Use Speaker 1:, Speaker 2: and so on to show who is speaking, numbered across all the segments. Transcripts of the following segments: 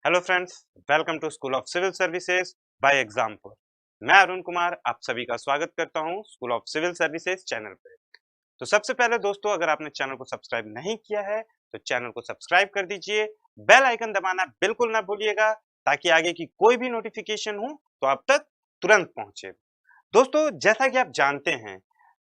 Speaker 1: Hello friends, welcome to school of civil services by Exampur. मैं अरुण कुमार आप सभी का स्वागत करता हूं school of civil services channel पे। तो सबसे पहले दोस्तों, अगर आपने चैनल को सब्सक्राइब नहीं किया है तो चैनल को सब्सक्राइब कर दीजिए, बेल आइकन दबाना बिल्कुल ना भूलिएगा ताकि आगे की कोई भी नोटिफिकेशन हो तो आप तक तुरंत पहुंचे। दोस्तों, जैसा कि आप जानते हैं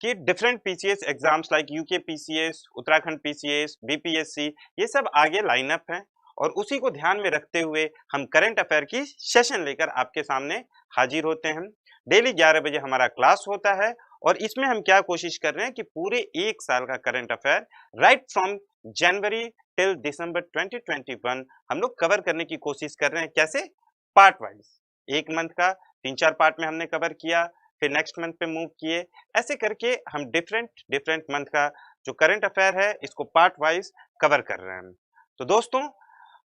Speaker 1: कि different PCS exams like UK PCS, Uttarakhand PCS, BPSC, ये सब आगे लाइन अप हैं और उसी को ध्यान में रखते हुए हम करंट अफेयर की सेशन लेकर आपके सामने हाजिर होते हैं। डेली 11 बजे हमारा क्लास होता है और इसमें हम क्या कोशिश कर रहे हैं कि पूरे एक साल का current affair right from January till दिसंबर 2021 हम लोग कवर करने की कोशिश कर रहे हैं। कैसे? Part wise. एक मंथ का 3-4 पार्ट में हमने कवर किया, फिर नेक्स्ट मंथ पे मूव किए, ऐसे करके हम डिफरेंट मंथ का जो करंट अफेयर है इसको पार्ट वाइज कवर कर रहे हैं। तो दोस्तों,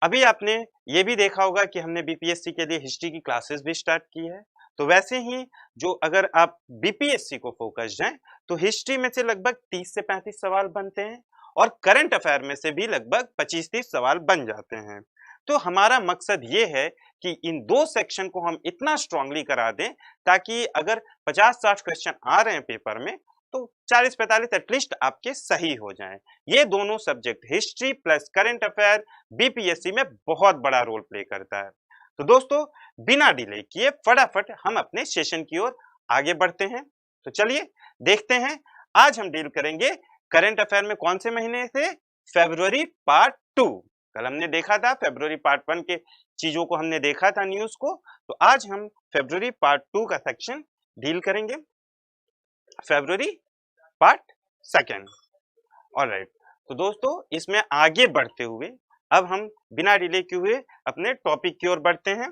Speaker 1: अभी आपने ये भी देखा होगा कि हमने बीपीएससी के लिए हिस्ट्री की क्लासेस भी स्टार्ट की है। तो वैसे ही जो अगर आप बीपीएससी को फोकस्ड हैं तो हिस्ट्री में से लगभग 30 से 35 सवाल बनते हैं और करंट अफेयर में से भी लगभग 25-30 सवाल बन जाते हैं। तो हमारा मकसद ये है कि इन दो सेक्शन को हम इतना स्ट्रांगली करा दें ताकि अगर 50-60 क्वेश्चन आ रहे हैं पेपर में तो 40-45 एटलीस्ट आपके सही हो जाएं। ये दोनों subject history plus current affair BPSC में बहुत बड़ा रोल प्ले करता है। तो दोस्तों, बिना डिले किए फटाफट हम अपने सेशन की ओर आगे बढ़ते हैं। तो चलिए देखते हैं, आज हम डील करेंगे करंट अफेयर में कौन से महीने से? फरवरी पार्ट 2। कल हमने देखा था फरवरी पार्ट 1 के चीजों को, हमने देखा था न्यूज को। तो आज हम फरवरी पार्ट 2 का सेक्शन डील करेंगे, फरवरी पार्ट 2। ऑलराइट, तो दोस्तों इसमें आगे बढ़ते हुए अब हम बिना डिले किए हुए अपने टॉपिक की ओर बढ़ते हैं।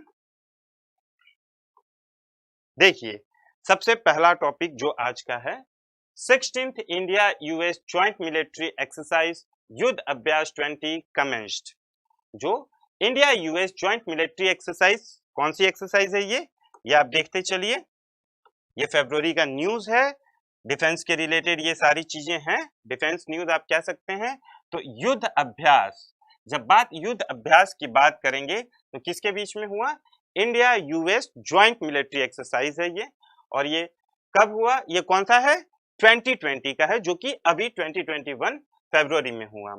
Speaker 1: देखिए, सबसे पहला टॉपिक जो आज का है, 16th India US joint military exercise युद्ध अभ्यास 20 कमेंस्ड। जो India US joint military exercise, कौन सी एक्सरसाइज है ये आप देखते चलिए। ये फरवरी का न्यूज है, डिफेंस के रिलेटेड ये सारी चीजें हैं, डिफेंस न्यूज आप कह सकते हैं। तो युद्ध अभ्यास, जब बात युद्ध अभ्यास की बात करेंगे तो किसके बीच में हुआ? India US joint military exercise है ये। और ये कब हुआ? ये कौन सा है? 2020 का है, जो कि अभी 2021 फरवरी में हुआ।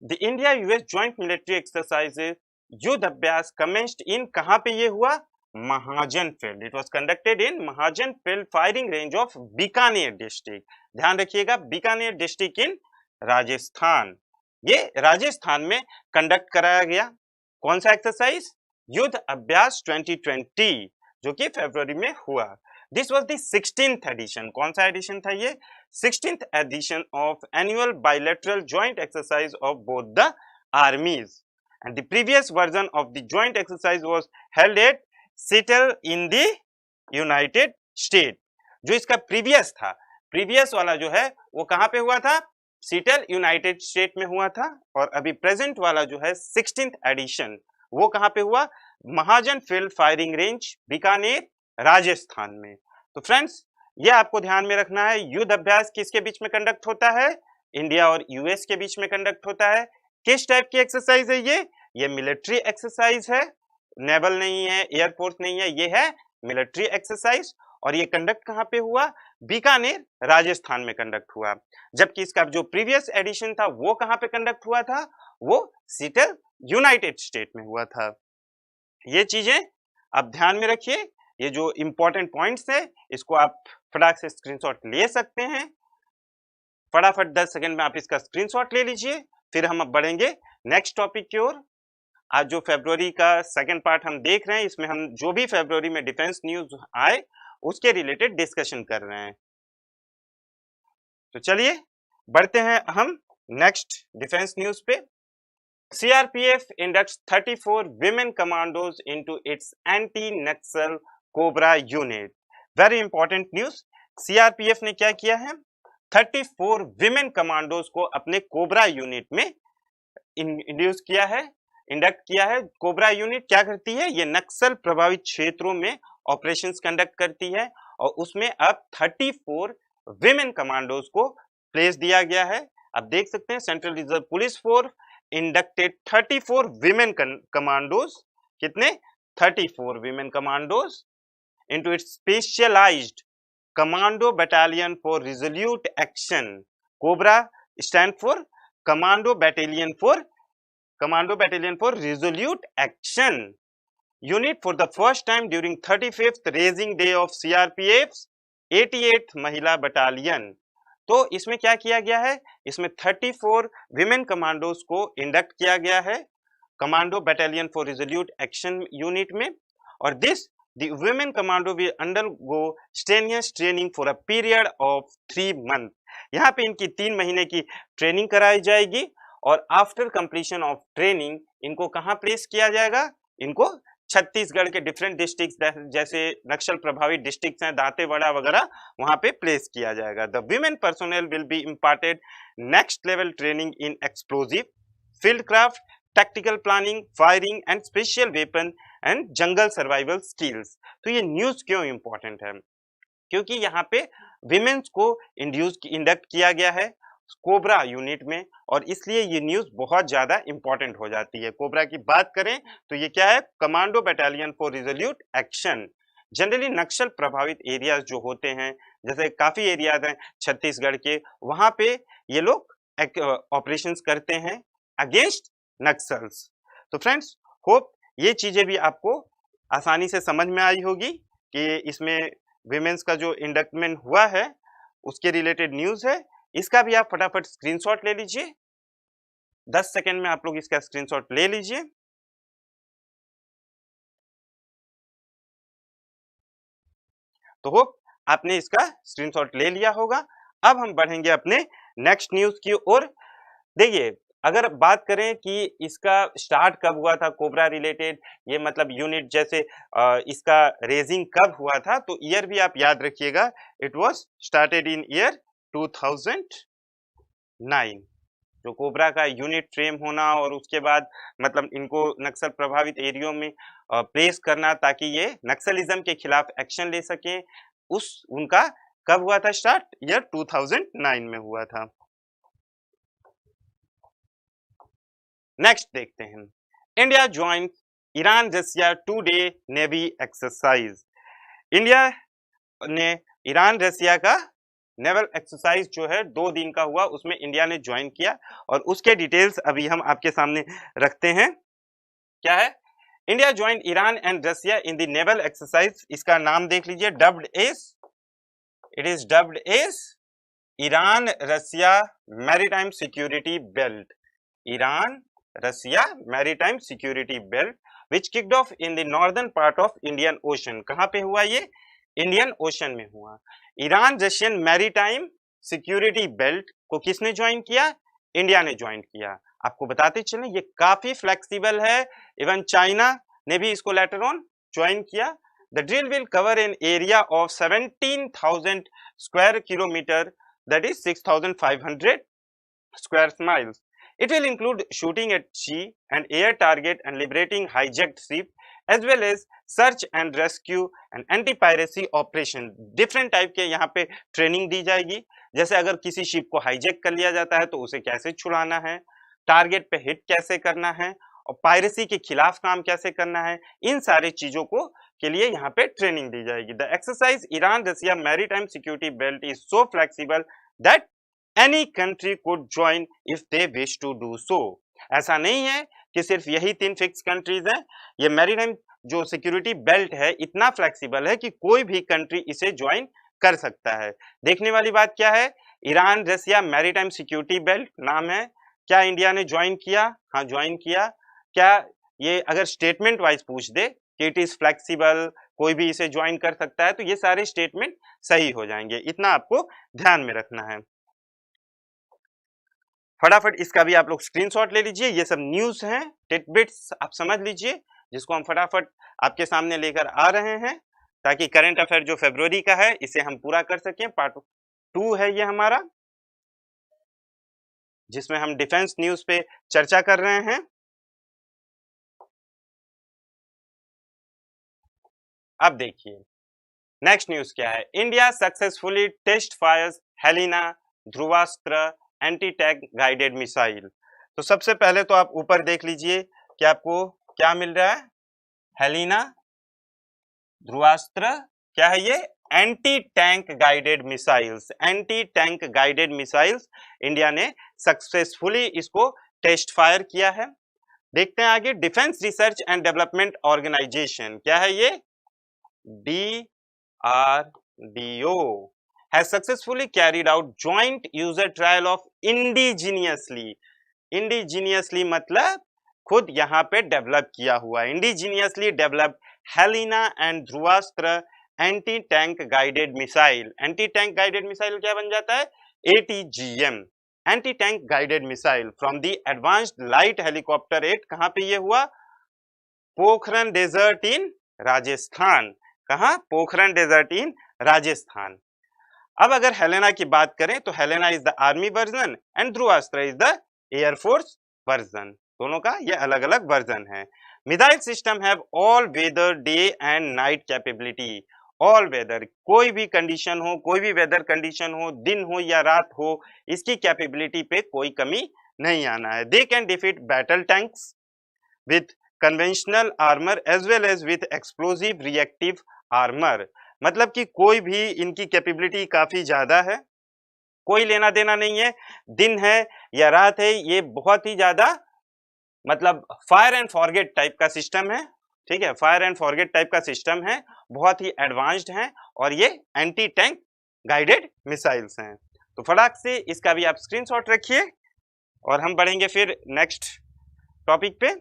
Speaker 1: The India US joint military exercises Yudh Abhyas commenced in, कहां पे ये हुआ? Mahajan field. It was conducted in Mahajan field firing range of Bikaner district. ध्यान रखिएगा, बीकानेर डिस्ट्रिक्ट इन राजस्थान। ये राजस्थान में कंडक्ट कराया गया। कौन सा एक्सरसाइज? युद्ध अभ्यास 2020, जो कि फरवरी में हुआ। This was the 16th edition. कौन सा एडिशन था ये? 16th edition of annual bilateral joint exercise of both the armies and the previous version of the joint exercise was held at Seattle in the United State. जो इसका previous था, previous वाला जो है वो कहां पे हुआ था? सीटल यूनाइटेड स्टेट में हुआ था। और अभी प्रेजेंट वाला जो है 16th एडिशन, वो कहां पे हुआ? Mahajan field firing range Bikaner Rajasthan में। तो फ्रेंड्स, ये आपको ध्यान में रखना है, युद्ध अभ्यास किसके बीच में कंडक्ट होता है? इंडिया और यूएस के बीच में कंडक्ट होता है। किस टाइप की एक्सरसाइज है ये मिलिट्री एक्सरसाइज है, नेवल नहीं है, एयरफोर्स नहीं है, ये है मिलिट्री एक्सरसाइज। और ये कंडक्ट कहां पे हुआ? बीकानेर राजस्थान में कंडक्ट हुआ। जबकि इसका जो प्रीवियस एडिशन था वो कहां पे कंडक्ट हुआ था? वो सीटल यूनाइटेड स्टेट में हुआ था। ये चीजें आप ध्यान में रखिए। ये जो इंपॉर्टेंट पॉइंट्स है इसको आप फटाक से स्क्रीनशॉट ले सकते हैं। फटाफट 10 सेकंड में आप इसका स्क्रीनशॉट ले लीजिए। फिर हम अब बढ़ेंगे नेक्स्ट टॉपिक की ओर। आज जो फरवरी का सेकंड पार्ट हम देख रहे हैं, इसमें हम जो भी फरवरी में डिफेंस न्यूज आए उसके रिलेटेड डिस्कशन कर रहे हैं। तो चलिए बढ़ते हैं हम नेक्स्ट डिफेंस न्यूज पे। CRPF inducts 34 women commandos into its anti-Naxal Cobra unit। Very important news. CRPF ने क्या किया है? 34 विमेन कमांडोज को अपने कोबरा यूनिट में इंड्यूस किया है, इंडक्ट किया है। कोबरा यूनिट क्या करती है? ये नक्सल प्रभावित क्षेत्रों में ऑपरेशंस कंडक्ट करती है और उसमें अब 34 विमेन कमांडोज को प्लेस दिया गया है। आप देख सकते हैं, central reserve police force, inducted 34 women commandos, कितने 34 women commandos into its specialized commando battalion for resolute action. Cobra stand for commando battalion for resolute action unit for the first time during 35th raising day of CRPF's 88th महिला battalion. तो इसमें क्या किया गया है, इसमें 34 women commandos को induct किया गया है commando battalion for resolute action unit में, और this the women commando will undergo strenuous training for a period of 3 month. यहाँ पे इनकी 3 महीने की ट्रेनिंग कराई जाएगी और आफ्टर कंप्लीशन ऑफ ट्रेनिंग इनको कहाँ प्लेस किया जाएगा, इनको छत्तीसगढ़ के डिफरेंट डिस्ट्रिक्ट जैसे नक्सल प्रभावित डिस्ट्रिक्ट हैं दांतेवाड़ा वगैरह, वहां पे प्लेस किया जाएगा। The women personnel will be imparted next level training in explosive, field craft, tactical planning, firing and special weapon and jungle survival skills. तो ये न्यूज क्यों इंपॉर्टेंट है, क्योंकि यहाँ पे विमेन्स को इंडक्ट किया गया है कोबरा यूनिट में, और इसलिए ये न्यूज बहुत ज्यादा इंपॉर्टेंट हो जाती है। कोबरा की बात करें तो ये क्या है, commando battalion for resolute action. Generally Naxal प्रभावित एरियाज जो होते हैं, जैसे काफी एरियाज हैं छत्तीसगढ़ के, वहां पे ये लोग ऑपरेशंस करते हैं अगेंस्ट नक्सल्स। तो फ्रेंड्स होप ये चीजें भी आपको आसानी से समझ में आई होगी कि इसमें विमेन्स का जो इंडक्टमेंट हुआ है उसके रिलेटेड न्यूज है। इसका भी आप फटाफट स्क्रीनशॉट ले लीजिए, 10 सेकंड में आप लोग इसका स्क्रीनशॉट ले लीजिए। तो होप आपने इसका स्क्रीनशॉट ले लिया होगा। अब हम बढ़ेंगे अपने नेक्स्ट न्यूज की ओर। देखिए, अगर बात करें कि इसका स्टार्ट कब हुआ था कोबरा रिलेटेड, ये मतलब यूनिट जैसे इसका रेजिंग कब हुआ था, तो ईयर भी आप याद रखिएगा, it was started in year 2009। जो कोबरा का यूनिट फ्रेम होना और उसके बाद मतलब इनको नक्सल प्रभावित एरियो में प्लेस करना ताकि ये नक्सलिज्म के खिलाफ एक्शन ले सके, उनका कब हुआ था स्टार्ट, ईयर 2009 में हुआ था। नेक्स्ट देखते हैं, इंडिया ज्वाइन ईरान रसिया 2-day नेवी एक्सरसाइज। इंडिया ने ईरान रसिया का नेवल एक्सरसाइज जो है 2 दिन का हुआ, उसमें इंडिया ने ज्वाइन किया और उसके डिटेल्स अभी हम आपके सामने रखते हैं। क्या है, India join Iran and Russia in the naval exercise. इसका नाम देख लीजिए, it is dubbed as Iran Russia maritime security belt. Iran Russia maritime security belt which kicked off in the northern part of Indian Ocean. कहां पे हुआ ये, Indian Ocean में हुआ। Iran Russian maritime security belt को किसने join किया, India ने ज्वाइन किया। आपको बताते चलें ये काफी फ्लेक्सिबल है, इवन चाइना ने भी इसको लेटर ऑन ज्वाइन किया। The drill will cover an area of 17,000 square kilometre, that is 6,500 square miles. It will include shooting at sea and air target and liberating hijacked ship, as well as search and rescue and anti-piracy operation. Different type के यहाँ पे training दी जाएगी, जैसे अगर किसी ship को hijack कर लिया जाता है तो उसे कैसे छुड़ाना है, टारगेट पे हिट कैसे करना है और पायरेसी के खिलाफ काम कैसे करना है, इन सारी चीजों को के लिए यहाँ पे ट्रेनिंग दी जाएगी. The exercise Iran Russia maritime security belt is so flexible that any country could join if they wish to do so. ऐसा नहीं है कि सिर्फ यही 3 फिक्स कंट्रीज हैं, ये मैरीटाइम जो सिक्योरिटी बेल्ट है इतना फ्लेक्सिबल है कि कोई भी कंट्री इसे ज्वाइन कर सकता है. देखने वाली बात क्या है, Iran Russia maritime security belt नाम है. क्या इंडिया ने ज्वाइन किया? हाँ ज्वाइन किया. क्या ये अगर स्टेटमेंट वाइज पूछ दे कि इट इज फ्लेक्सिबल, कोई भी इसे ज्वाइन कर सकता है, तो ये सारे स्टेटमेंट सही हो जाएंगे. इतना आपको ध्यान में रखना है. फटाफट इसका भी आप लोग स्क्रीनशॉट ले लीजिए. ये सब न्यूज हैं, टिटबिट्स आप समझ लीजिए, जिसको हम फटाफट आपके सामने लेकर आ रहे हैं ताकि करंट अफेयर जो फरवरी का है इसे हम पूरा कर सकें. पार्ट 2 है ये हमारा, जिसमें हम डिफेंस न्यूज पे चर्चा कर रहे हैं. अब देखिए नेक्स्ट न्यूज क्या है. India successfully test fires Helina Dhruvastra anti tank guided missile. तो सबसे पहले तो आप ऊपर देख लीजिए कि आपको क्या मिल रहा है, हेलिना, ध्रुवास्त्र, क्या है ये, anti tank guided missiles. Anti tank guided missiles India ने सक्सेसफुली इसको टेस्ट फायर किया है। देखते हैं आगे, defence research and development organisation, क्या है ये, DRDO has successfully carried out joint user trial of indigenously मतलब खुद यहाँ पे डेवलप किया हुआ, indigenously develop Helina and Dhruvastra anti tank guided missile. Anti tank guided missile क्या बन जाता है, ATGM, anti tank guided missile from the advanced light helicopter 8। कहां पे ये हुआ, पोखरन डेजर्ट इन राजस्थान। कहां, पोखरन डेजर्ट इन राजस्थान। अब अगर हेलेना की बात करें तो Helina is the army version and Dhruvastra is the air force version, दोनों का ये अलग अलग वर्जन है। Missile system have all weather day and night capability. All weather, कोई भी कंडीशन हो, कोई भी वेदर कंडीशन हो, दिन हो या रात हो, इसकी कैपेबिलिटी पे कोई कमी नहीं आना है। They can defeat battle tanks with conventional armour as well as with explosive reactive armour. मतलब कि कोई भी इनकी कैपेबिलिटी काफी ज्यादा है, कोई लेना देना नहीं है, दिन है या रात है, ये बहुत ही ज्यादा मतलब फायर एंड फॉरगेट टाइप का सिस्टम है, ठीक है, फायर एंड फॉरगेट टाइप का सिस्टम है, बहुत ही एडवांस्ड है और ये एंटी टैंक गाइडेड मिसाइल्स हैं। तो फटाक से इसका भी आप स्क्रीनशॉट रखिए और हम बढ़ेंगे फिर नेक्स्ट टॉपिक पे।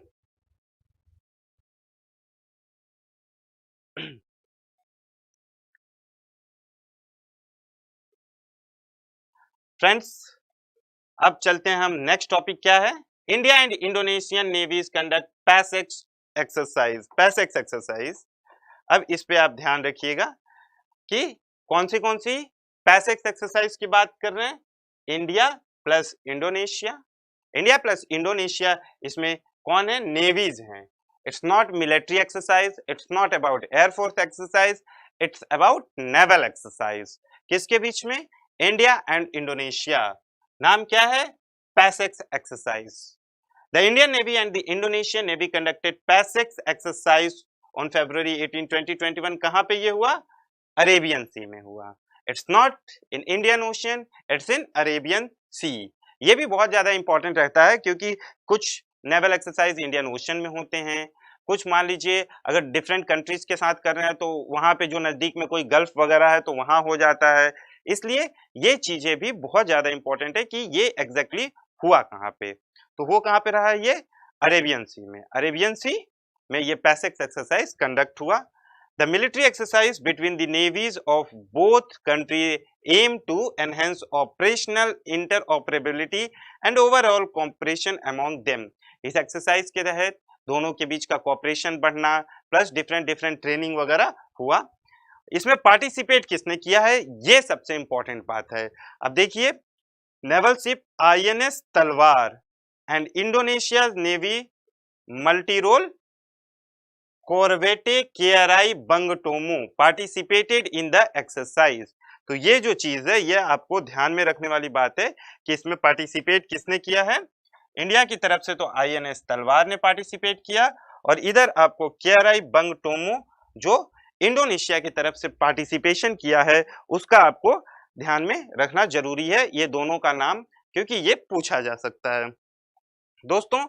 Speaker 1: फ्रेंड्स अब चलते हैं हम, नेक्स्ट टॉपिक क्या है, India and Indonesian navies conduct PASSEX exercise. PASSEX exercise, अब इस पे आप ध्यान रखिएगा कि कौन सी पैसेक्स एक्सरसाइज की बात कर रहे हैं, India plus Indonesia. India plus Indonesia, इसमें कौन है, नेवीज हैं। It's not military exercise, it's not about air force exercise, it's about naval exercise. किसके बीच में, इंडिया एंड इंडोनेशिया। नाम क्या है, PASSEX exercise. The Indian navy and the Indonesian navy conducted PASSEX exercise on February 18, 2021। कहां पे ये हुआ, अरेबियन सी में हुआ। It's not in Indian ocean, it's in Arabian sea. ये भी बहुत ज्यादा इंपॉर्टेंट रहता है क्योंकि कुछ नेवल एक्सरसाइज इंडियन ओशन में होते हैं, कुछ मान लीजिए अगर डिफरेंट कंट्रीज के साथ कर रहे हैं तो वहां पे जो नजदीक में कोई गल्फ वगैरह है तो वहां हो जाता है। इसलिए ये चीजें भी बहुत ज्यादा इंपॉर्टेंट है कि ये एग्जैक्टली हुआ कहाँ पे, तो वो कहाँ पे रहा है, ये अरेबियन सी में। अरेबियन सी में ये पैसेक्स एक्सरसाइज कंडक्ट हुआ। The military exercise between the navies of both countries aim to enhance operational interoperability and overall cooperation among them। इस एक्सरसाइज के तहत दोनों के बीच का कोऑपरेशन बढ़ना प्लस डिफरेंट ट्रेनिंग वगैरह हुआ। इसमें पार्टिसिपेट किसने किया है, ये सबसे इंपॉर्टेंट बात है। अब देखिए, naval ship INS Talwar and Indonesia navy multi role corvette KRI Bung Tomo participated in the exercise. तो ये जो चीज है ये आपको ध्यान में रखने वाली बात है कि इसमें पार्टिसिपेट किसने किया है, इंडिया की तरफ से तो INS तलवार ने पार्टिसिपेट किया और इधर आपको KRI बंगटोमू जो इंडोनेशिया की तरफ से पार्टिसिपेशन किया है उसका आपको ध्यान में रखना जरूरी है, ये दोनों का नाम, क्योंकि ये पूछा जा सकता है। दोस्तों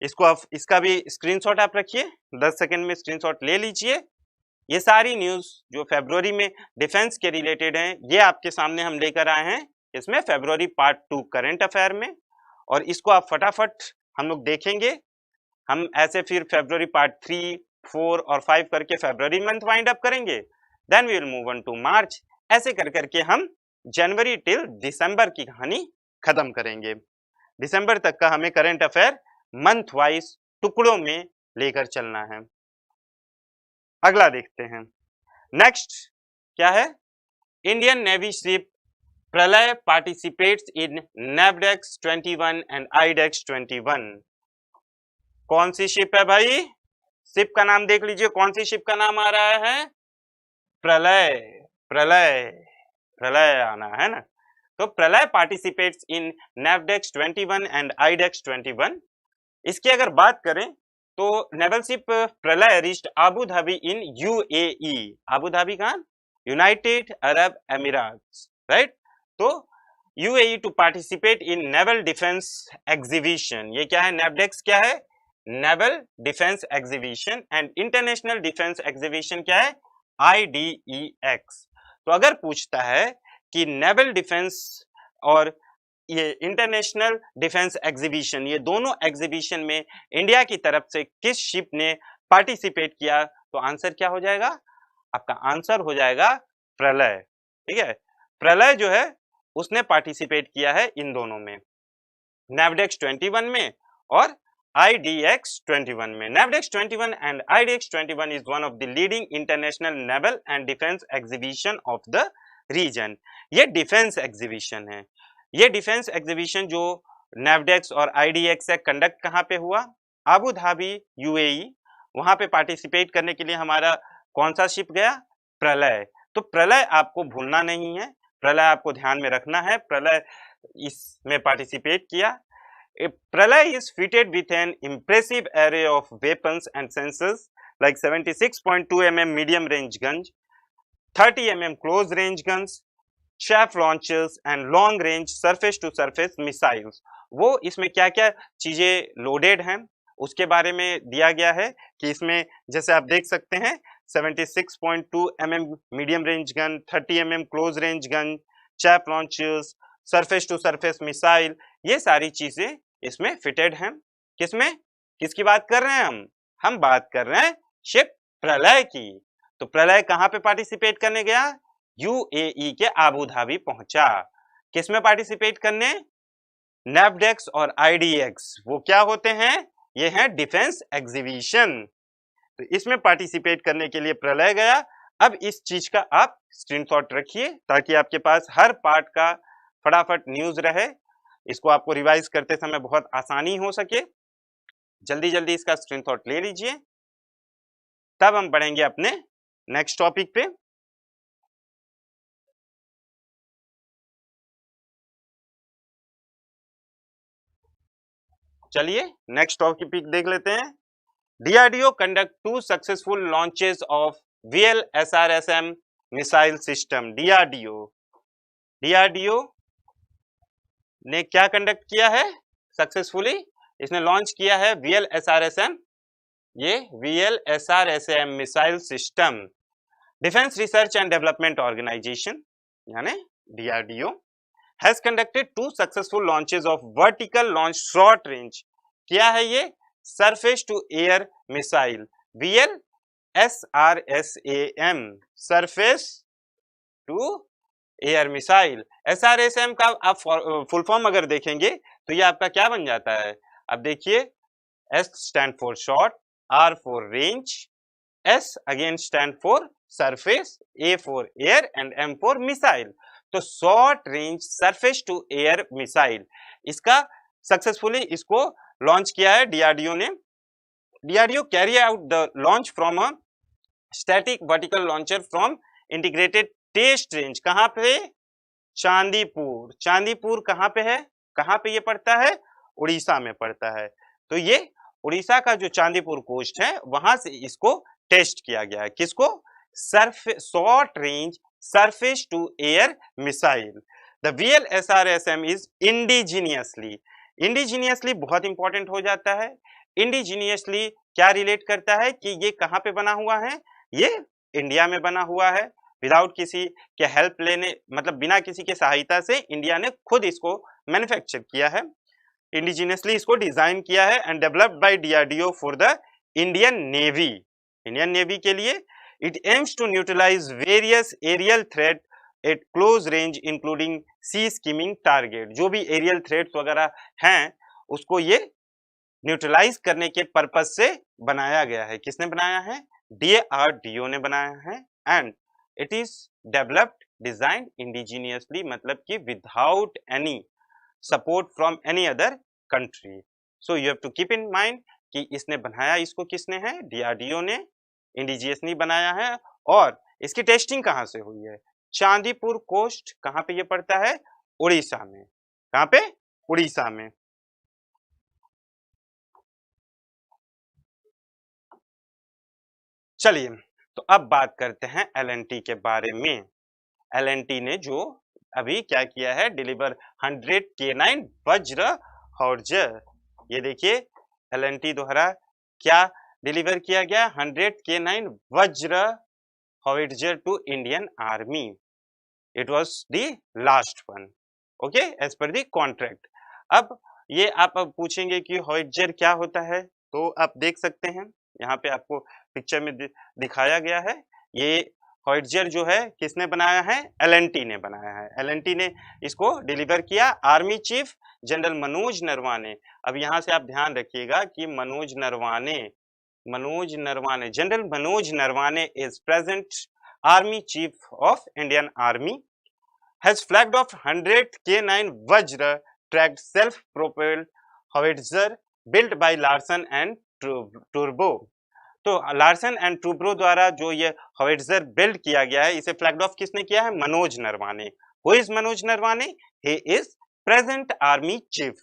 Speaker 1: इसको आप, इसका भी स्क्रीनशॉट आप रखिए, 10 सेकंड में स्क्रीनशॉट ले लीजिए। ये सारी न्यूज जो फरवरी में डिफेंस के रिलेटेड हैं ये आपके सामने हम लेकर आए हैं इसमें फरवरी पार्ट 2 करंट अफेयर में, और इसको आप फटाफट हम लोग देखेंगे। हम ऐसे फिर फरवरी पार्ट 3, 4 और 5 करके फरवरी मंथ वाइंड अप करेंगे, then we will move on to March. ऐसे कर करके हम जनवरी टिल दिसंबर की कहानी खत्म करेंगे। दिसंबर तक का हमें करंट अफेयर मंथ वाइज टुकड़ों में लेकर चलना है। अगला देखते हैं, नेक्स्ट क्या है, इंडियन नेवी शिप प्रलय participates in NAVDEX 21 and IDEX 21। कौन सी शिप है भाई, शिप का नाम देख लीजिए, कौन सी शिप का नाम आ रहा है, प्रलय। प्रलय प्रलय आना है ना। तो Pralaya participates in NAVDEX 21 and IDEX 21। इसकी अगर बात करें तो naval ship Pralaya reached Abu Dhabi in UAE. Abu Dhabi कहाँ? United Arab Emirates, right. तो UAE to participate in naval defence exhibition. ये क्या है? नेवडेक्स क्या है? Naval defence exhibition. And international defence exhibition क्या है? IDEX। तो अगर पूछता है कि नेवल डिफेंस और ये इंटरनेशनल डिफेंस एग्जीबिशन, ये दोनों एग्जीबिशन में इंडिया की तरफ से किस शिप ने पार्टिसिपेट किया, तो आंसर क्या हो जाएगा? आपका आंसर हो जाएगा प्रलय। ठीक है, प्रलय जो है उसने पार्टिसिपेट किया है इन दोनों में, नेवडेक्स 21 में और IDEX 21 में। NAVDEX 21 and IDEX 21 is one of the leading international naval and defence exhibition of the region. ये डिफेंस एग्जीबिशन है। ये डिफेंस एग्जीबिशन जो नेवडेक्स और IDEX से कंडक्ट कहाँ पे हुआ? Abu Dhabi UAE. वहां पे पार्टिसिपेट करने के लिए हमारा कौन सा शिप गया? प्रलय। तो प्रलय आपको भूलना नहीं है, प्रलय आपको ध्यान में रखना है। प्रलय इसमें पार्टिसिपेट किया। प्रलय is fitted with an impressive array of weapons and sensors like 76.2 mm medium range guns, 30 mm close range guns, chaff launchers and long range surface to surface missiles। वो इसमें क्या क्या चीजें लोडेड हैं उसके बारे में दिया गया है कि इसमें जैसे आप देख सकते हैं 76.2 mm medium range gun, 30 mm close range gun, chaff launchers, surface to surface missile, ये सारी चीजें इसमें फिटेड हैं। किसमें? किसकी बात कर रहे हैं हम बात कर रहे हैं शिप प्रलय की। तो प्रलय कहां पे पार्टिसिपेट करने गया? यूएई के आबू धाबी पहुंचा। किसमें पार्टिसिपेट करने? नेवडेक्स और IDEX। वो क्या होते हैं? ये हैं डिफेंस एग्जीबिशन। तो इसमें पार्टिसिपेट करने के लिए प्रलय गया। अब इस चीज का आप स्क्रीनशॉट रखिए ताकि आपके पास हर पार्ट का फटाफट न्यूज रहे, इसको आपको रिवाइज करते समय बहुत आसानी हो सके। जल्दी जल्दी इसका स्क्रीनशॉट ले लीजिए, तब हम बढ़ेंगे अपने नेक्स्ट टॉपिक पे। चलिए नेक्स्ट टॉपिक देख लेते हैं। DRDO conduct 2 successful launches of VLSRSM missile system। DRDO ने क्या कंडक्ट किया है सक्सेसफुली? इसने लॉन्च किया है VLSRSM, ये VLSRSM missile system. Defence research and development organisation यानी DRDO has conducted 2 successful launches of vertical launch short range। क्या है ये? Surface to air missile VLSRSAM, surface to air missile. SRSM का आप फुल फॉर्म अगर देखेंगे तो ये आपका क्या बन जाता है? अब देखिए, S stand for short, R for range, S again stand for surface, A for air and M for missile. तो short range surface to air missile, इसका सक्सेसफुली इसको लॉन्च किया है DRDO ने। DRDO carry out the launch from a static vertical launcher from integrated test range. कहां पे? चांदीपुर। चांदीपुर कहां पे है? कहां पे ये पड़ता है? उड़ीसा में पड़ता है। तो ये उड़ीसा का जो चांदीपुर कोस्ट है वहां से इसको टेस्ट किया गया है। किसको? Short range surface to air missile। The VLSRSM is indigenously बहुत इंपॉर्टेंट हो जाता है। इंडिजीनियसली क्या रिलेट करता है कि ये कहाँ पे बना हुआ है? ये इंडिया में बना हुआ है, विदाउट किसी के हेल्प लेने, मतलब बिना किसी के सहायता से इंडिया ने खुद इसको मैन्युफैक्चर किया है, इंडिजीनियसली इसको डिजाइन किया है and developed by DRDO for the Indian navy. Indian navy के लिए it aims to neutralize various aerial threat at close range including sea skimming target। जो भी एरियल थ्रेट्स वगैरह हैं उसको ये न्यूट्रलाइज करने के पर्पज से बनाया गया है। किसने बनाया है? DRDO ने बनाया है। And it is developed design indigenously, मतलब कि without any support from any other country. So you have to keep in mind कि इसने बनाया, इसको किसने है? DRDO ने इंडिजियसली बनाया है। और इसकी टेस्टिंग कहां से हुई है? चांदीपुर कोस्ट। कहां पे ये पड़ता है? उड़ीसा में। कहां पे? उड़ीसा में। चलिए, तो अब बात करते हैं एलएनटी के बारे में। एलएनटी ने जो अभी क्या किया है, डिलीवर 100 K9 वज्र हॉर्जर। ये देखिए, एलएनटी द्वारा क्या डिलीवर किया गया, 100 K9 Vajra howitzer to Indian army. It was the last one, okay, as per the contract. अब ये आप अब पूछेंगे कि हॉर्जर क्या होता है, तो आप देख सकते हैं यहाँ पे आपको पिक्चर में दिखाया गया है। ये हॉर्जर जो है किसने बनाया है? एलएनटी ने बनाया है। एलएनटी ने इसको डिलीवर किया army chief general Manoj Naravane. अब यहाँ से आप ध्यान रखिएगा कि Manoj Naravane, general Manoj Naravane is present army chief of Indian army, has flagged off 100 K9 Vajra tracked self-propelled howitzer built by Larsen and Turbo। तो लार्सन एंड ट्रूब्रो द्वारा जो ये हॉविट्जर बिल्ड किया गया है, इसे फ्लैग्ड ऑफ किसने किया है? Manoj Naravane. Who is Manoj Naravane? He is present army chief.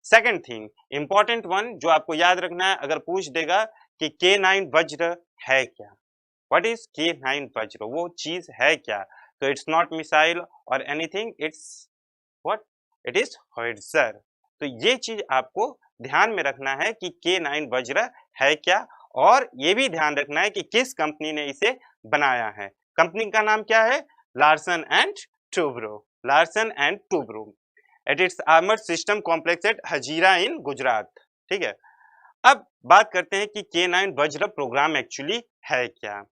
Speaker 1: Second thing important one जो आपको याद रखना है, अगर पूछ देगा कि K9 वज्र है क्या, व्हाट इज K9 वज्र, वो चीज है क्या, तो इट्स नॉट मिसाइल और anything, it's what, it is howitzer. तो ये चीज आपको ध्यान में रखना है कि K9 वज्र है क्या, और ये भी ध्यान रखना है कि किस कंपनी ने इसे बनाया है। कंपनी का नाम क्या है? Larsen and Toubro. Larsen and Toubro at its armoured system complex at Hazira in Gujarat. ठीक है, अब बात करते हैं कि K9 वज्र प्रोग्राम एक्चुअली है क्या।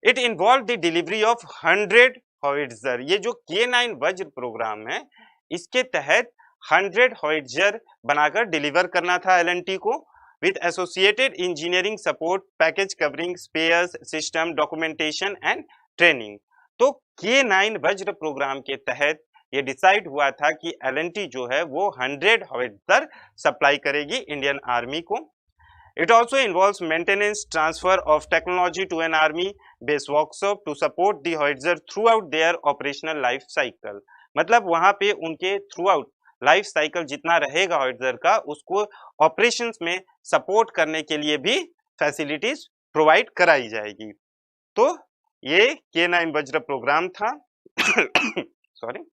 Speaker 1: It involve the delivery of 100 howitzer. ये जो K9 वज्र प्रोग्राम है, इसके तहत 100 हॉविट्जर बनाकर डिलीवर करना था एलएनटी को, with associated engineering support package covering spares, system, documentation and training। तो K9 वज्र प्रोग्राम के तहत ये डिसाइड हुआ था कि एलएनटी जो है वो 100 हॉविट्जर सप्लाई करेगी इंडियन आर्मी को। It also involves maintenance, transfer of technology to an army base workshop to support the howitzer throughout their operational life cycle। मतलब वहां पे उनके थ्रूआउट लाइफ साइकिल जितना रहेगा हॉविट्जर का, उसको ऑपरेशंस में सपोर्ट करने के लिए भी फैसिलिटीज प्रोवाइड कराई जाएगी। तो ये K9 वज्र प्रोग्राम था सॉरी,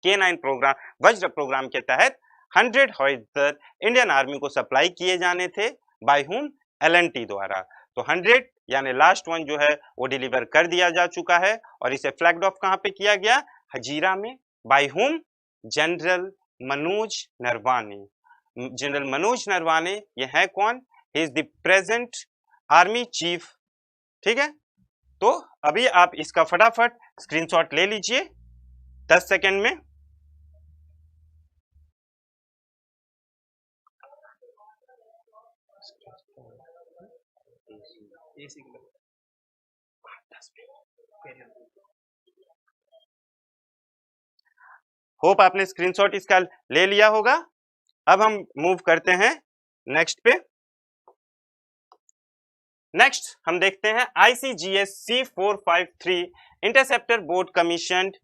Speaker 1: K9 प्रोग्राम वज्र प्रोग्राम के तहत 100 हॉविट्जर इंडियन आर्मी को सप्लाई किए जाने थे, बाय हुम? एलएनटी द्वारा। तो 100 यानी लास्ट वन जो है वो डिलीवर कर दिया जा चुका है, और इसे फ्लैग्ड ऑफ कहां पे किया गया? हजीरा में। By whom? General Manoj Naravane. General Manoj Naravane ये है कौन? He is the present army chief. ठीक है, तो अभी आप इसका फटाफट स्क्रीनशॉट ले लीजिए 10 सेकंड में। होप आपने स्क्रीनशॉट इसका ले लिया होगा। अब हम मूव करते हैं नेक्स्ट पे। नेक्स्ट हम देखते हैं ICGS C453 interceptor boat commissioned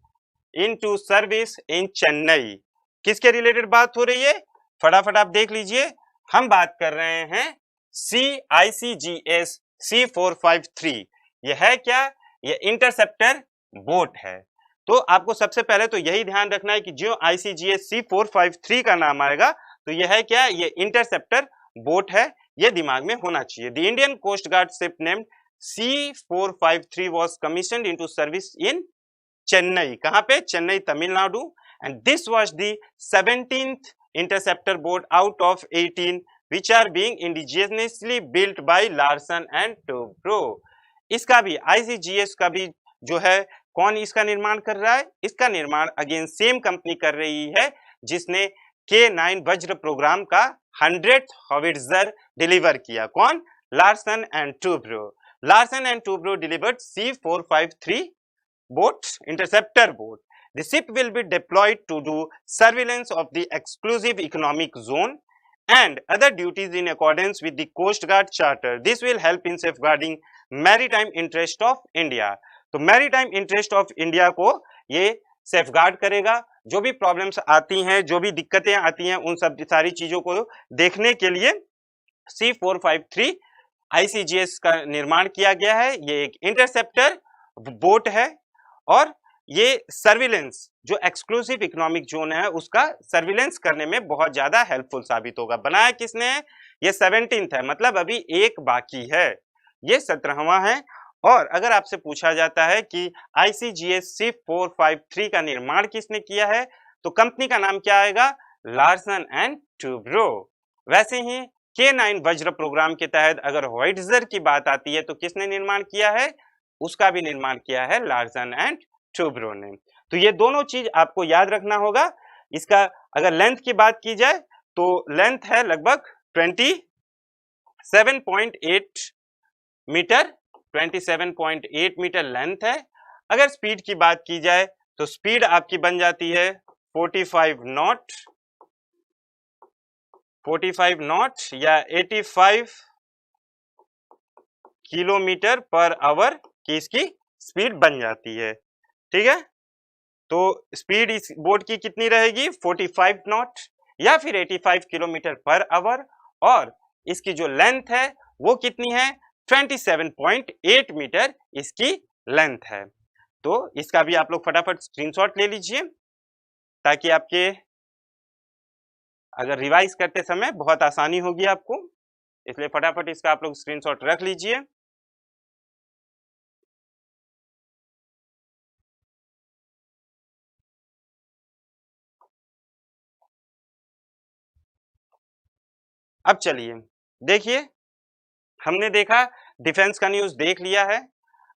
Speaker 1: into service in Chennai. किसके रिलेटेड बात हो रही है? फटाफट आप देख लीजिए। हम बात कर रहे हैं ICGS C453। यह है क्या? यह इंटरसेप्टर बोट है। तो आपको सबसे पहले तो यही ध्यान रखना है कि जो ICGS C453 का नाम आएगा तो यह है क्या? ये इंटरसेप्टर बोट है, ये दिमाग में होना चाहिए। The Indian coast guard ship named C453 was commissioned into service in Chennai. कहां पे? Chennai, Tamil Nadu. And this was the 17th interceptor boat out of 18 which are being indigenously built by Larsen and Toubro। इसका भी ICGS का भी जो है, कौन इसका निर्माण कर रहा है? इसका निर्माण अगेन सेम कंपनी कर रही है जिसने K9 वज्र प्रोग्राम का 100th हॉविट्जर डिलीवर किया। कौन? Larsen and Toubro. Larsen and Toubro delivered C453 boat, interceptor boat। The ship will be deployed to do surveillance of the exclusive economic zone and other duties in accordance with the Coast Guard Charter। This will help in safeguarding maritime interest of India। तो maritime interest of India को ये safeguard करेगा। जो भी problems आती हैं, जो भी दिक्कतें आती हैं, उन सब सारी चीजों को देखने के लिए C453 ICGS का निर्माण किया गया है। ये एक इंटरसेप्टर बोट है और ये सर्विलेंस जो एक्सक्लूसिव इकोनॉमिक जोन है उसका सर्विलेंस करने में बहुत ज्यादा हेल्पफुल साबित होगा। बनाया किसने है? ये 17th है, मतलब अभी एक बाकी है, ये 17वां है। और अगर आपसे पूछा जाता है कि ICGS C453 का निर्माण किसने किया है तो कंपनी का नाम क्या आएगा? Larsen and Toubro. वैसे ही K9 वज्र प्रोग्राम के तहत अगर होइट्जर की बात आती है तो किसने निर्माण किया है? उसका भी निर्माण किया है लार्सन एंड टूब्रो ने। तो ये दोनों चीज आपको याद रखना होगा। इसका अगर लेंथ की बात की जाए तो लेंथ है लगभग 27.8 मीटर, 27.8 मीटर लेंथ है। अगर स्पीड की बात की जाए तो स्पीड आपकी बन जाती है 45 नॉट या 85 किलोमीटर पर आवर की इसकी स्पीड बन जाती है। ठीक है, तो स्पीड इस बोट की कितनी रहेगी? 45 नॉट या फिर 85 किलोमीटर पर आवर, और इसकी जो लेंथ है वो कितनी है? 27.8 मीटर इसकी लेंथ है। तो इसका भी आप लोग फटाफट स्क्रीनशॉट ले लीजिए ताकि आपके अगर रिवाइज करते समय बहुत आसानी होगी आपको, इसलिए फटाफट इसका आप लोग स्क्रीनशॉट रख लीजिए। अब चलिए देखिए, हमने देखा डिफेंस का न्यूज देख लिया है।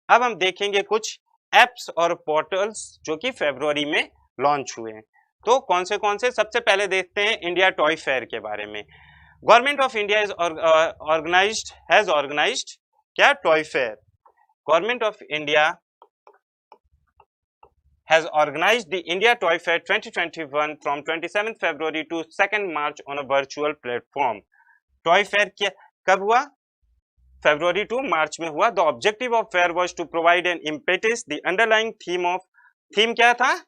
Speaker 1: अब हम देखेंगे कुछ एप्स और पोर्टल्स जो कि फरवरी में लॉन्च हुए हैं। तो कौन से? सबसे पहले देखते हैं इंडिया टॉय फेयर के बारे में। Government of India has organised क्या? Toy fair. Government of India has organized the India Toy Fair 2021 from 27th February to 2nd March on a virtual platform. Toy Fair क्या कब हुआ? February to March में हुआ। The objective of fair was to provide an impetus. The underlying theme क्या था?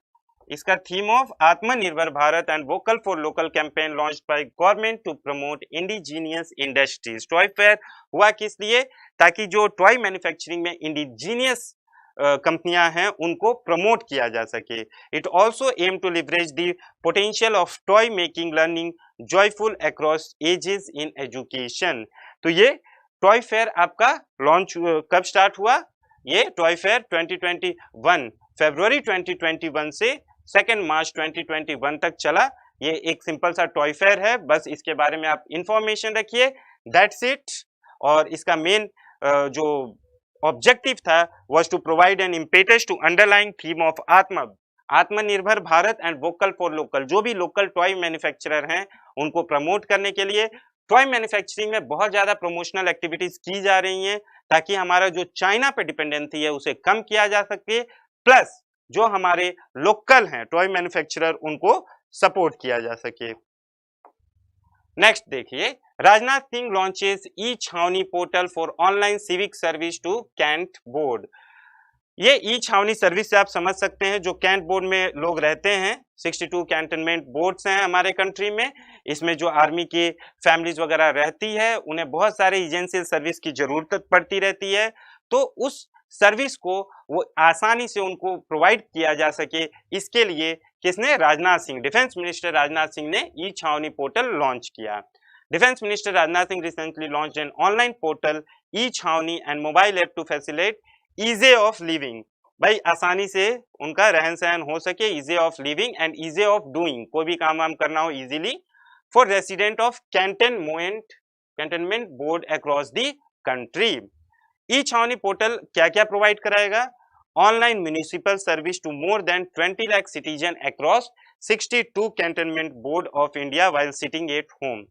Speaker 1: इसका theme of Atmanirbhar Bharat and vocal for local campaign launched by government to promote indigenous industries. Toy fair हुआ किस लिए? ताकि जो टॉय मैन्युफैक्चरिंग में इंडिजीनियस कंपनियां हैं उनको प्रमोट किया जा सके। It also aim to leverage the potential of toy making learning joyful across ages in education. तो ये टॉय फेयर आपका लॉन्च कब स्टार्ट हुआ? ये टॉय फेयर 2021 फरवरी 2021 से 2 मार्च 2021 तक चला। ये एक सिंपल सा टॉय फेयर है, बस इसके बारे में आप इंफॉर्मेशन रखिए, दैट्स इट। और इसका मेन जो ऑब्जेक्टिव था was to provide an impetus to underlying theme of आत्मनिर्भर Bharat and vocal for local. जो भी लोकल टॉय मैन्युफैक्चरर हैं उनको प्रमोट करने के लिए टॉय मैन्युफैक्चरिंग में बहुत ज्यादा प्रमोशनल एक्टिविटीज की जा रही हैं ताकि हमारा जो चाइना पे डिपेंडेंसी है उसे कम किया जा सके, प्लस जो हमारे लोकल हैं टॉय मैन्युफैक्चरर उनको सपोर्ट किया जा सके। नेक्स्ट देखिए, Rajnath Singh launches e Chhawani portal for online civic service to cantt board. ये ई छावनी सर्विस से आप समझ सकते हैं जो कैंट बोर्ड में लोग रहते हैं। 62 कैंटनमेंट बोर्ड्स हैं हमारे कंट्री में। इसमें जो आर्मी की फैमिलीज वगैरह रहती है उन्हें बहुत सारे एजेंशियल सर्विस की जरूरत पड़ती रहती है, तो उस सर्विस को वो आसानी से उनको प्रोवाइड किया जा सके, इसके लिए किसने? राजनाथ सिंह, डिफेंस मिनिस्टर राजनाथ सिंह ने ई छावनी पोर्टल लॉन्च किया। Defence minister Rajnath Singh recently launched an online portal e Chhawani and mobile app to facilitate ease of living. भाई आसानी से उनका रहन सहन हो सके, ease of living and ease of doing, कोई भी काम वाम करना हो easily, for resident of cantonment board across the country. E Chhawani portal क्या क्या प्रोवाइड कराएगा? Online municipal service to more than 20 lakh citizen across 62 cantonment board of India while sitting at home.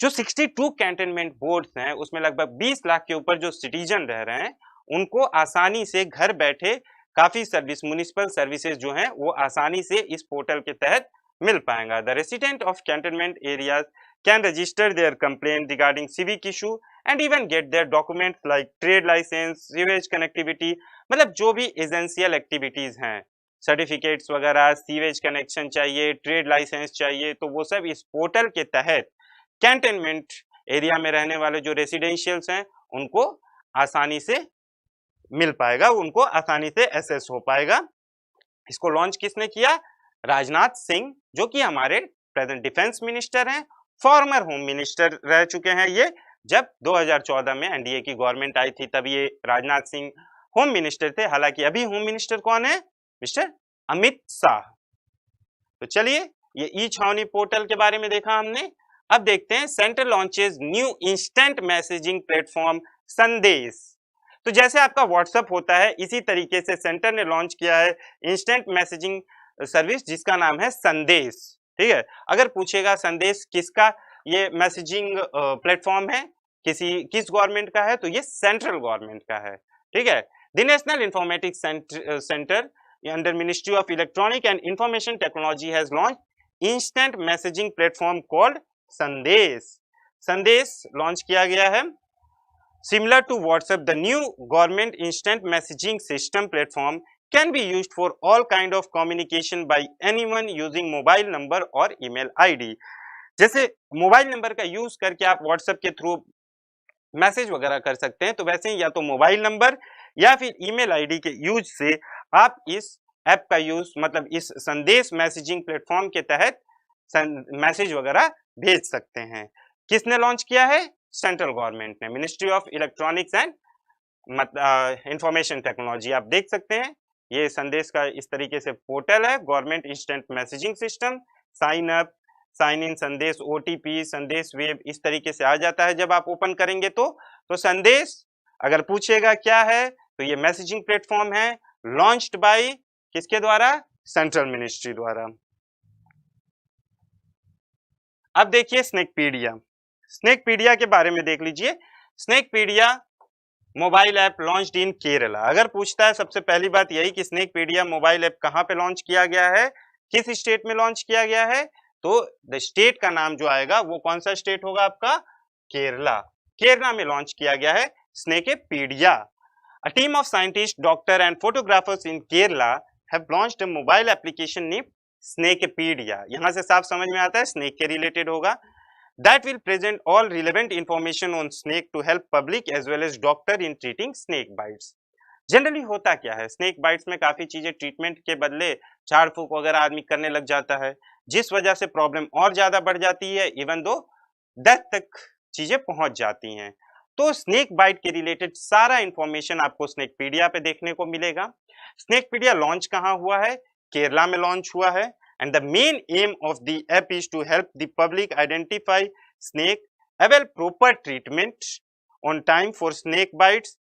Speaker 1: जो 62 कैंटनमेंट बोर्ड्स हैं उसमें लगभग 20 लाख के ऊपर जो सिटीजन रह रहे हैं उनको आसानी से घर बैठे काफी सर्विस, म्युनिसिपल सर्विसेज जो हैं वो आसानी से इस पोर्टल के तहत मिल पाएगा। The resident of cantonment areas can register their complaint regarding civic issue and even get their documents like trade licence, sewage connectivity, मतलब जो भी एजेंशियल एक्टिविटीज हैं सर्टिफिकेट्स वगैरह, सीवेज कनेक्शन चाहिए, ट्रेड लाइसेंस चाहिए, तो वो सब इस पोर्टल के तहत कैंटोनमेंट एरिया में रहने वाले जो रेसिडेंशियल्स हैं उनको आसानी से मिल पाएगा, उनको आसानी से एक्सेस हो पाएगा। इसको लॉन्च किसने किया? राजनाथ सिंह, जो कि हमारे प्रेजेंट डिफेंस मिनिस्टर हैं, फॉर्मर होम मिनिस्टर रह चुके हैं ये। जब 2014 में एनडीए की गवर्नमेंट आई थी तब ये राजनाथ सिंह होम मिनिस्टर थे। हालांकि अभी होम मिनिस्टर कौन है? मिस्टर अमित शाह। तो चलिए, ये ई छावनी पोर्टल के बारे में देखा हमने। अब देखते हैं centre launches new instant messaging platform संदेश। तो जैसे आपका व्हाट्सएप होता है, इसी तरीके से सेंटर ने लॉन्च किया है इंस्टेंट मैसेजिंग सर्विस जिसका नाम है संदेश। ठीक है, अगर पूछेगा संदेश किसका ये मैसेजिंग प्लेटफॉर्म है, किस गवर्नमेंट का है, तो ये सेंट्रल गवर्नमेंट का है। ठीक है, the national informatics centre under ministry of electronic and information technology has launch instant messaging platform called संदेश। संदेश लॉन्च किया गया है। Similar to WhatsApp, the new government instant messaging system platform can be used for all kind of communication by anyone using mobile number or email ID. जैसे mobile number का use करके आप WhatsApp के through message वगैरह कर सकते हैं, तो वैसे ही या तो मोबाइल नंबर या फिर ईमेल आईडी के यूज से आप इस ऐप का यूज, मतलब इस संदेश मैसेजिंग प्लेटफॉर्म के तहत मैसेज वगैरह भेज सकते हैं। किसने लॉन्च किया है? सेंट्रल गवर्नमेंट ने, ministry of electronics and information technology. आप देख सकते हैं ये संदेश का इस तरीके से पोर्टल है, government instant messaging system, sign up, sign in, Sandesh OTP, संदेश वेब, इस तरीके से आ जाता है जब आप ओपन करेंगे तो संदेश अगर पूछेगा क्या है तो ये मैसेजिंग प्लेटफॉर्म है, लॉन्च्ड बाय किसके द्वारा? सेंट्रल मिनिस्ट्री द्वारा। अब देखिए स्नेकपीडिया। स्नेकपीडिया के बारे में देख लीजिए। Snakepedia mobile app launched in Kerala. अगर पूछता है सबसे पहली बात यही कि स्नेकपीडिया मोबाइल ऐप कहां पे लॉन्च किया गया है, किस स्टेट में लॉन्च किया गया है, तो द स्टेट का नाम जो आएगा वो कौन सा स्टेट होगा आपका? केरला। केरला में लॉन्च किया गया है Snakepedia. A team of scientist, doctor and photographers in Kerala have launched a mobile application name Snakepedia. यहां से साफ समझ में आता है स्नेक के रिलेटेड होगा। That will present all relevant information on snake to help public as well as doctor in treating snake bites. Generally होता क्या है, स्नेक बाइट्स में काफी चीजें ट्रीटमेंट के बदले झाड़ फूक वगैरह आदमी करने लग जाता है, जिस वजह से प्रॉब्लम और ज्यादा बढ़ जाती है, इवन दो डेथ तक चीजें पहुंच जाती हैं। तो स्नेक बाइट के रिलेटेड सारा इंफॉर्मेशन आपको स्नेकपीडिया पे देखने को मिलेगा। स्नेकपीडिया लॉन्च कहाँ हुआ है? केरला में लॉन्च हुआ है। And the main aim of the app is to help the public identify snake, avail proper treatment on time for snake bites,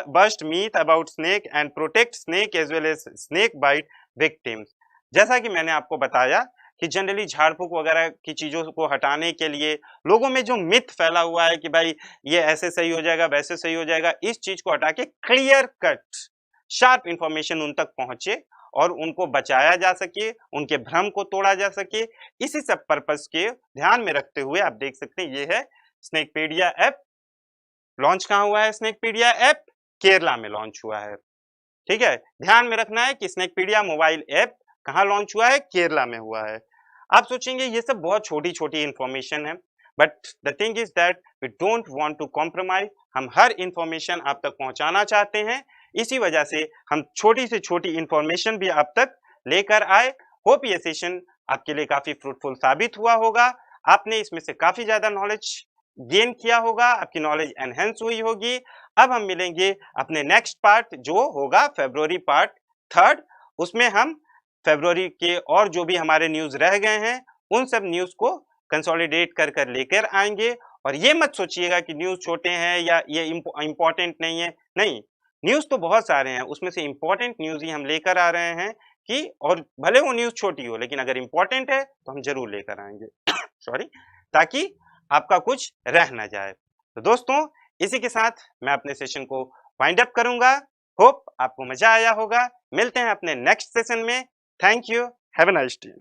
Speaker 1: bust myth about snake and protect snake as well as snake bite victims. जैसा कि मैंने आपको बताया कि generally झाड़ फूक वगैरह की चीजों को हटाने के लिए लोगों में जो मिथ फैला हुआ है कि भाई ये ऐसे सही हो जाएगा, वैसे सही हो जाएगा, इस चीज को हटा के क्लियर कट शार्प इंफॉर्मेशन उन तक पहुंचे और उनको बचाया जा सके, उनके भ्रम को तोड़ा जा सके, इसी सब पर्पस के ध्यान में रखते हुए आप देख सकते हैं ये है स्नेकपीडिया ऐप। लॉन्च कहाँ हुआ है? स्नेकपीडिया ऐप केरला में लॉन्च हुआ है। ठीक है, ध्यान में रखना है कि स्नेकपीडिया मोबाइल ऐप कहाँ लॉन्च हुआ है? केरला में हुआ है। आप सोचेंगे ये सब बहुत छोटी छोटी इंफॉर्मेशन है, but the thing is that we don't want to compromise. हम हर इंफॉर्मेशन आप तक पहुंचाना चाहते हैं, इसी वजह से हम छोटी से छोटी इंफॉर्मेशन भी आप तक लेकर आए। होप ये सेशन आपके लिए काफी फ्रूटफुल साबित हुआ होगा, आपने इसमें से काफी ज्यादा नॉलेज गेन किया होगा, आपकी नॉलेज एनहेंस हुई होगी। अब हम मिलेंगे अपने नेक्स्ट पार्ट जो होगा फरवरी पार्ट 3। उसमें हम फरवरी के और जो भी हमारे न्यूज रह गए हैं उन सब न्यूज को कंसोलिडेट कर लेकर आएंगे। और ये मत सोचिएगा कि न्यूज छोटे हैं या ये इम्पोर्टेंट नहीं है, नहीं, न्यूज तो बहुत सारे हैं, उसमें से इंपॉर्टेंट न्यूज ही हम लेकर आ रहे हैं कि, और भले वो न्यूज छोटी हो लेकिन अगर इंपॉर्टेंट है तो हम जरूर लेकर आएंगे सॉरी, ताकि आपका कुछ रह ना जाए। तो दोस्तों इसी के साथ मैं अपने सेशन को वाइंड अप करूंगा। होप आपको मजा आया होगा। मिलते हैं अपने नेक्स्ट सेशन में। Thank you, have a nice day.